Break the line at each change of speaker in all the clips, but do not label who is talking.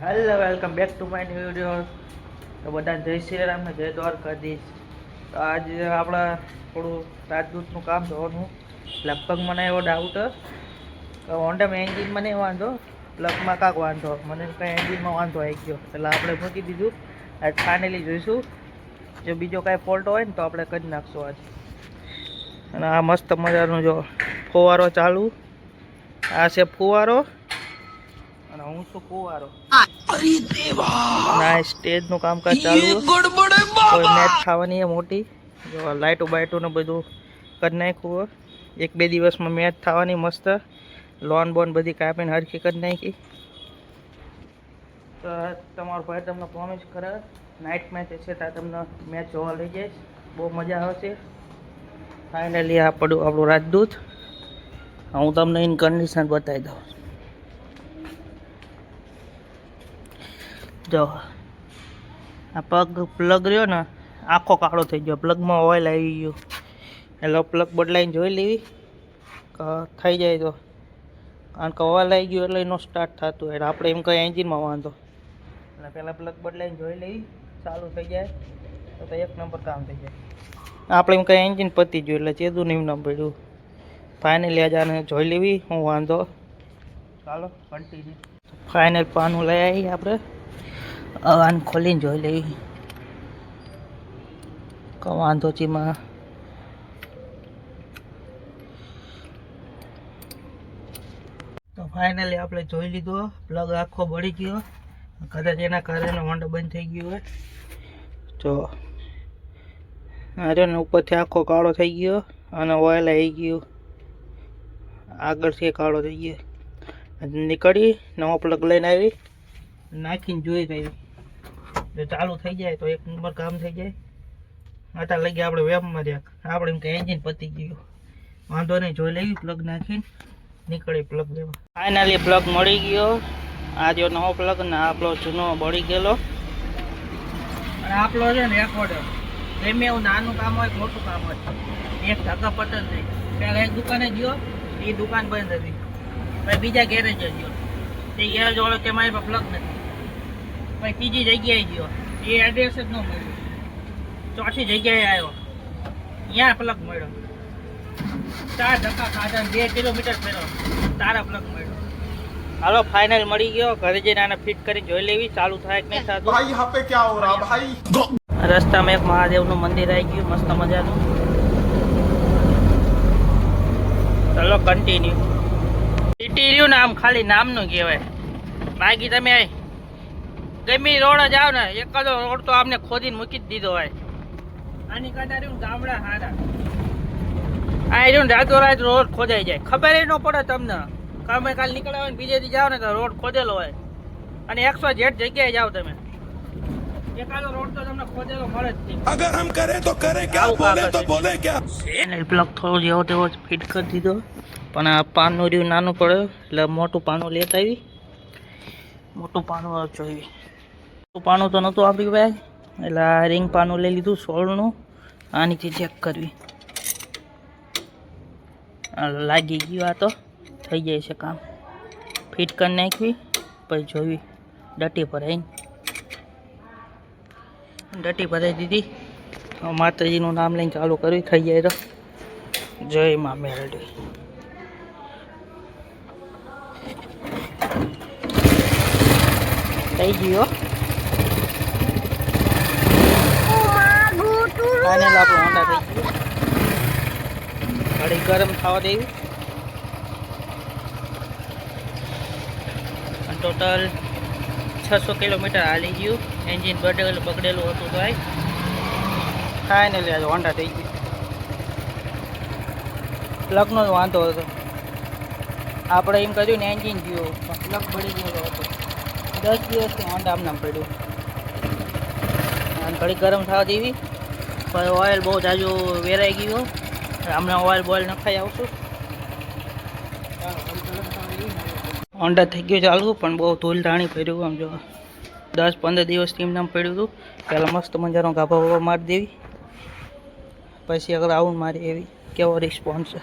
Hello welcome back to my new video. તો બધા જય શ્રી રામ ને જય દ્વારકાધીશ. તો આજે આપણે થોડું રાજદૂતનું કામ જોવાનું. લગભગ મને એવો ડાઉટ હોન્ડામાં એન્જિનમાં નહીં વાંધો, પ્લગમાં કાંક વાંધો, મને કાંઈ એન્જિનમાં વાંધો આવી ગયો એટલે આપણે મૂકી દીધું. આજ ફાઇનલી જોઈશું, જો બીજો કાંઈ ફોલ્ટ હોય ને તો આપણે કરી નાખશું આજ. અને આ મસ્ત મજાનો જો ફુવારો ચાલુ, આ છે ફુવારો અને હું છું ફુવારો. ના સ્ટેજનું કામકાજ ચાલુ, કોઈ મેચ થવાની છે મોટી, જો લાઇટો બાઇટો ને બધું કરી નાખ્યું. 1-2 દિવસમાં મેચ થવાની મસ્ત, લોન બોન બધી કાપીને હરખી કરી નાખી. તો તમારો ભાઈ તમને પ્રોમિસ કરે નાઇટ મેચ છે ત્યાં તમને મેચ જોવા લઈ જઈશ, બહુ મજા આવશે. ફાઇનલી આ પડ્યું આપણું રાજદૂત. હું તમને એની કન્ડિશન બતાવી દઉં. જો આ પગ પ્લગ રહ્યો ને આખો કાળો થઈ ગયો, પ્લગમાં ઓઇલ આવી ગયું. એટલે પ્લગ બદલાઈને જોઈ લેવી થઈ જાય તો, કારણ કે ઓઇલ આવી ગયું એટલે એનો સ્ટાર્ટ થતું. એટલે આપણે એમ કંઈ એન્જિનમાં વાંધો, એટલે પહેલાં પ્લગ બદલાઈને જોઈ લેવી, ચાલુ થઈ જાય તો 1 નંબર કામ થઈ જાય. આપણે એમ કંઈ એન્જિન પતી ગયું એટલે ચેદું નહીં ન પડ્યું. ફાઇનલી આજે આને જોઈ લેવી હું વાંધો. ચાલો કન્ટિન્યુ. ફાઇનલ પાનું લઈ આવી આપણે, આને ખોલીને જોઈ લેવી કે વાંધો ચીમાં. તો ફાઇનલી આપણે જોઈ લીધો, પ્લગ આખો બળી ગયો, કદાચ એના કારણે હોન્ડા બંધ થઈ ગયું હોય. જો અરે ને ઉપરથી આખો કાળો થઈ ગયો અને ઓઇલ આવી ગયું, આગળથી કાળો થઈ ગયો. નીકળી નવો પ્લગ લઈને આવી, નાખીને જોઈ રહી, જો ચાલુ થઈ જાય તો 1 નંબર કામ થઈ જાય. અત્યારે લઈ ગયા આપણે વેબમાં રહ્યા, આપણે એમ કે એન્જિન પતી ગયું, વાંધો નહીં જોઈ લેવી. પ્લગ નાખીને નીકળી પ્લગ લેવા. ફાઇનલી પ્લગ મળી ગયો. આ જો નવો પ્લગ ને આપણો જૂનો બળી ગયેલો. અને આપણો છે ને રેકોર્ડ ગમે એવું નાનું કામ હોય મોટું કામ હોય, એક ધક્કા પતન થઈ. પહેલાં એક દુકાને ગયો, એ દુકાન બંધ હતી, પછી બીજા ગેરેજ ગયો, તે ગેરેજ વાળો કે મારી પાસે પ્લગ નથી. પછી ત્રીજી જગ્યાએ ગયો, એ એડ્રેસ જ ન મળ્યું. ચોથી જગ્યાએ આવ્યો, ત્યાં પ્લગ મળ્યો. 4 ધક્કા ખાધા, 2 કિલોમીટર ફેરવો, તારા પ્લગ મળ્યો. હાલો ફાઇનલ મળી ગયો, ઘરે જઈને આને ફિટ કરી જોઈ લેવી ચાલુ થાય કે નહીં થતું. ભાઈ यहाँ पे क्या हो रहा भाई? રસ્તામાં એક મહાદેવનું મંદિર આવી ગયું મસ્ત મજાનું. ચાલો કન્ટિન્યુ. સિટી રહ્યું ને આમ ખાલી નામનું કહેવાય, બાકી તમે ગમે રોડ જાવ ને એકાદો રોડ તો આમને ખોદીને મૂકી જ દીધો હોય. આની કરતા રહ્યું ગામડા હારા, આ રહ્યું રાતો રાત રોડ ખોદાઈ જાય, ખબર ન પડે તમને. કામે કાલ નીકળ્યા હોય ને બીજેથી જાવ ને તો રોડ ખોદેલો હોય, અને 100 જગ્યાએ જાવ તમે, એકાદો રોડ તો તમને ખોદેલો મળે જ નહીં. અગર હમ કરે તો કરે ક્યા, બોલે તો બોલે ક્યા. એને પ્લગ થોડો જેવો તેવો ફિટ કરી દીધો, પણ આ પાનું રહ્યું નાનું પડે એટલે મોટું પાનું લેતા આવી. મોટું પાનું જોઈએ, મોટું પાનું તો નહોતું આપણી પાસે, એટલે આ રિંગ પાનું લઈ લીધું 16નું. આનીથી ચેક કરવી, લાગી ગયું, આ તો થઈ જાય છે કામ. ફિટ કરી નાખવી, પછી જોવી ડટી ભરાઈને. ડટી ભરાઈ દીધી, માતાજીનું નામ લઈને ચાલુ કરવી, થઈ જાય તો જય મા મેરડી. થઈ ગયો ફાઇનલ આપણું હોન્ડા થઈ ગયું. ઘડી ગરમ થવા દેવી. ટોટલ 600 કિલોમીટર હાલી ગયું, એન્જિન બગડેલું હતું તો ફાઇનલી આજે હોન્ડા થઈ ગયું. પ્લગનો જ વાંધો હતો, આપણે એમ કર્યું ને એન્જિન ગયું, પ્લગ બળી ગયેલો હતો. 10 દિવસથી હોન્ડા આમ પડ્યું. ઘડી ગરમ થવા દેવી, પછી ઓઇલ બહુ જાજુ વેરાઈ ગયું, હમણાં ઓઇલ બોઇલ નખાઈ આવશું. હોન્ડા થઈ ગયું ચાલુ, પણ બહુ ધૂળ ધાણી પડ્યું. આમ જો 10-15 દિવસથી એમ નામ પડ્યું હતું. પહેલાં મસ્ત મજાનો ગાભા વાભા મારી દેવી, પછી અગર રાઉન્ડ મારી એવી કેવો રિસ્પોન્સ છે.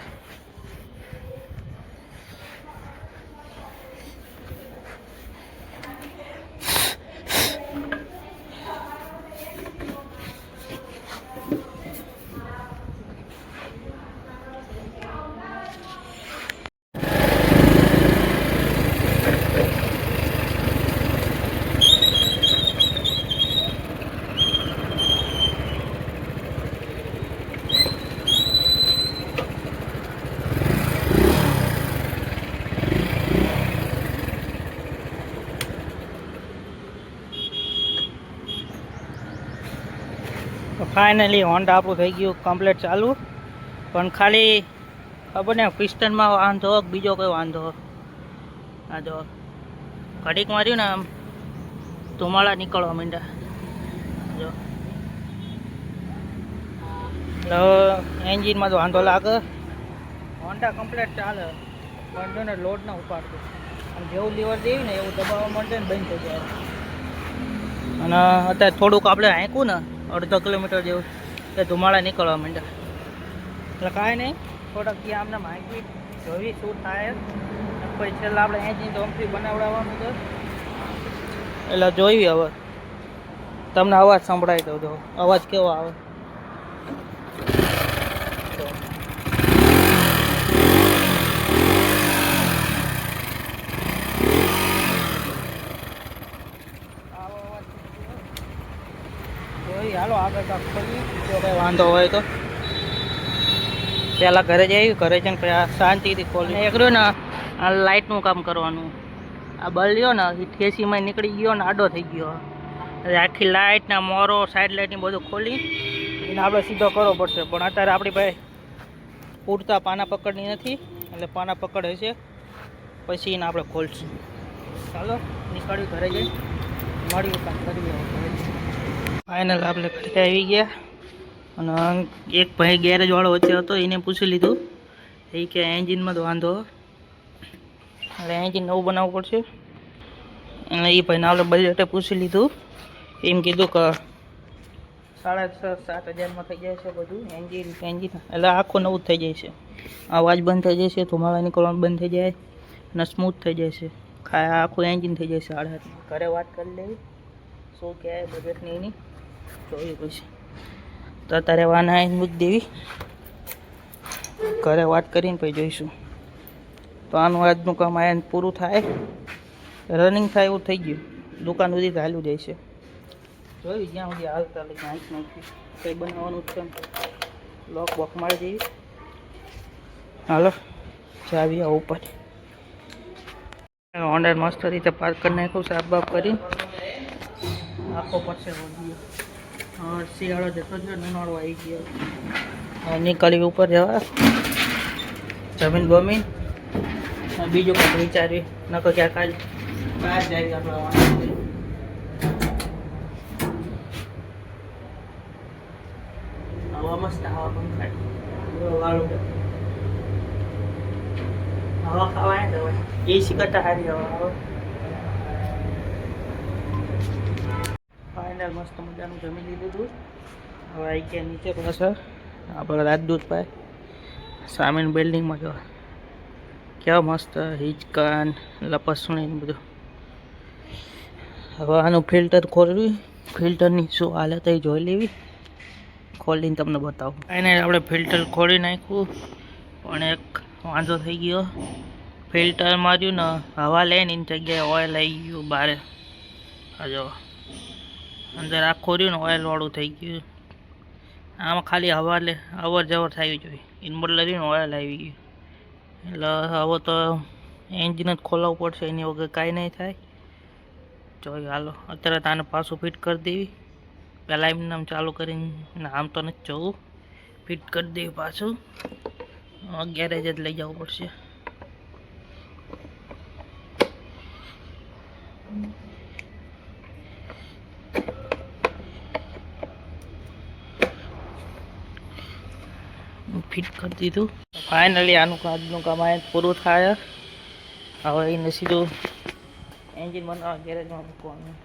ફાઇનલી હોન્ડા આપણું થઈ ગયું કમ્પ્લીટ ચાલુ, પણ ખાલી ખબર ને પિસ્ટનમાં વાંધો બીજો કોઈ વાંધો. આ જો ઘડીક માર્યું ને આમ ધુમાડા નીકળવા માંડ્યા. જો એન્જિનમાં તો વાંધો લાગે. હોન્ડા કમ્પ્લીટ ચાલે પણ જો ને લોડ ના ઉપાડતું. આમ જેવું લીવર દેવી ને એવું દબાવવા માંડે ને બંધ થઈ જાય. અને અત્યારે થોડુંક આપણે હાંકું ને અડધો કિલોમીટર જેવું તે ધુમાડા નીકળવા માંડ્યા. એટલે કાંઈ નહીં, થોડાક ત્યાં આમને હાંકવી જોવી શું થાય. પછી છેલ્લા આપણે એન્જિન ધોમથી બનાવડાવવાનું છે એટલે જોઈ. હવે તમને અવાજ સંભળાઈ દઉં તો અવાજ કેવો આવે. હાલો આગળ કાંક ખોલી, જો કંઈ વાંધો હોય તો. પહેલાં ઘરે જઈ, ઘરે જઈને પછી આ શાંતિથી ખોલી. એક રહ્યો ને આ લાઇટનું કામ કરવાનું. આ બલ્બ રહ્યો ને એ ઠેસીમાં નીકળી ગયો ને આડો થઈ ગયો. એટલે આખી લાઇટ ને મોરો સાઈડ લાઇટની બધું ખોલી એને આપણે સીધો કરવો પડશે. પણ અત્યારે આપણી પાસે પૂરતા પાના પકડની નથી, એટલે પાના પકડ હશે પછી એને આપણે ખોલશું. ચાલો નીકળ્યું ઘરે જઈ મળ્યું કામ કરીએ. ફાઇનલ આપણે ઘરે આવી ગયા અને એક ભાઈ ગેરેજવાળો વચ્ચે હતો એને પૂછી લીધું. એ કે એન્જિનમાં તો વાંધો એટલે એન્જિન નવું બનાવવું પડશે. અને એ ભાઈને આપણે બજેટે પૂછી લીધું. એમ કીધું કે 6,500-7,000માં થઈ જાય છે બધું. એન્જિન એટલે આખું નવું જ થઈ જાય છે. અવાજ બંધ થઈ જાય છે, ધુમાડા નીકળવાનું બંધ થઈ જાય અને સ્મૂથ થઈ જાય છે. આખું એન્જિન થઈ જાય છે 8,500. ઘરે વાત કરી લેવી શું કહેવાય બજેટની એની જોઈ પછી. તો અત્યારે વાના મૂકી દેવી, ઘરે વાત કરીને પછી જોઈશું. તો આનું આજનું કામ આને પૂરું થાય, રનિંગ થાય એવું થઈ ગયું. દુકાન સુધી ચાલ્યું જાય છે. જોયું જ્યાં સુધી હાલતા લઈને આંખ નાખી કંઈ બનાવવાનું છે. લોક બોક મારી દેવી. હાલો જાવી આ ઉપર. હોન્ડા મસ્ત રીતે પાર્ક કરી નાખ્યું, સાફ બાફ કરી આખો પડશે વળી. શિયાળો જતો જ ઉનાળો આવી ગયો. નીકળી ઉપર જવા જમીન બમીન બીજું કંઈક વિચાર્યું નકો ક્યાં કાલ બહાર જાય આપણે. હવા મસ્ત હવા પંખાડી વાળું હવા ખાવાય ને હવે એસી કરતા સારી હવા આવે. ફાઇનલ મસ્ત મજાનું જમી લીધું હતું. હવે આવી ગયા નીચે પાછળ આપણે રાજદૂત ભાઈ સામેની બિલ્ડિંગમાં જો કેવા મસ્ત હિંચકાન લપસણી ને બધું. હવે આનું ફિલ્ટર ખોલવી, ફિલ્ટરની શું હાલત એ જોઈ લેવી, ખોલીને તમને બતાવું. એને આપણે ફિલ્ટર ખોલી નાખ્યું પણ એક વાંધો થઈ ગયો. ફિલ્ટર માર્યું ને હવા લઈને એની જગ્યાએ ઓઇલ આવી ગયું બહાર. આ જો અંદર આખું રહ્યું ને ઓઇલવાળું થઈ ગયું. આમાં ખાલી હવા અવર જવર થવી જોઈએ, એને બદલે રહ્યું ને ઓઇલ આવી ગયું. એટલે હવે તો એન્જિન જ ખોલાવવું પડશે, એની વગર કાંઈ નહીં થાય. જોઈ હાલો અત્યારે તાને પાછું ફિટ કરી દેવી. પહેલાં એમને આમ ચાલુ કરીને આમ તો નથી જવું, ફિટ કરી દેવી પાછું. ગેરેજ જ લઈ જવું પડશે. ફિટ કરી દીધું. ફાઇનલી આનું આજનું કામ આ પૂરું થાય. હવે એને સીધું એન્જિન બનાવવા ગેરેજમાં મૂકવાનું.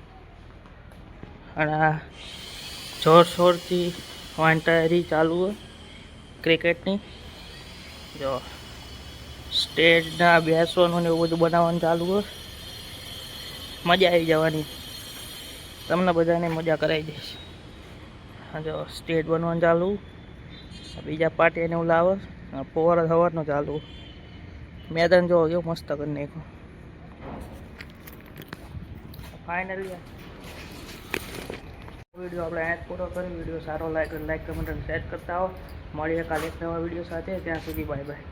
અને આ જોરશોરથી વાંટારી ચાલુ હોય ક્રિકેટની. જો સ્ટેજના બેસવાનું ને એવું બધું બનાવવાનું ચાલુ હોય. મજા આવી જવાની, તમને બધાને મજા કરાવી દઈશ. જો સ્ટેજ બનવાનું ચાલુ, બીજા પાર્ટી એને હું લાવે સવારનો ચાલુ. મેદાન જો કેવું મસ્ત કરી નાખ્યું. ફાઇનલી વિડીયો આપણે અહીંયા પૂરો કરી. વિડીયો સારો લાઈક કમેન્ટ અને શેર કરતા આવો. મળીએ કાલે એક નવા વિડીયો સાથે. ત્યાં સુધી બાય બાય.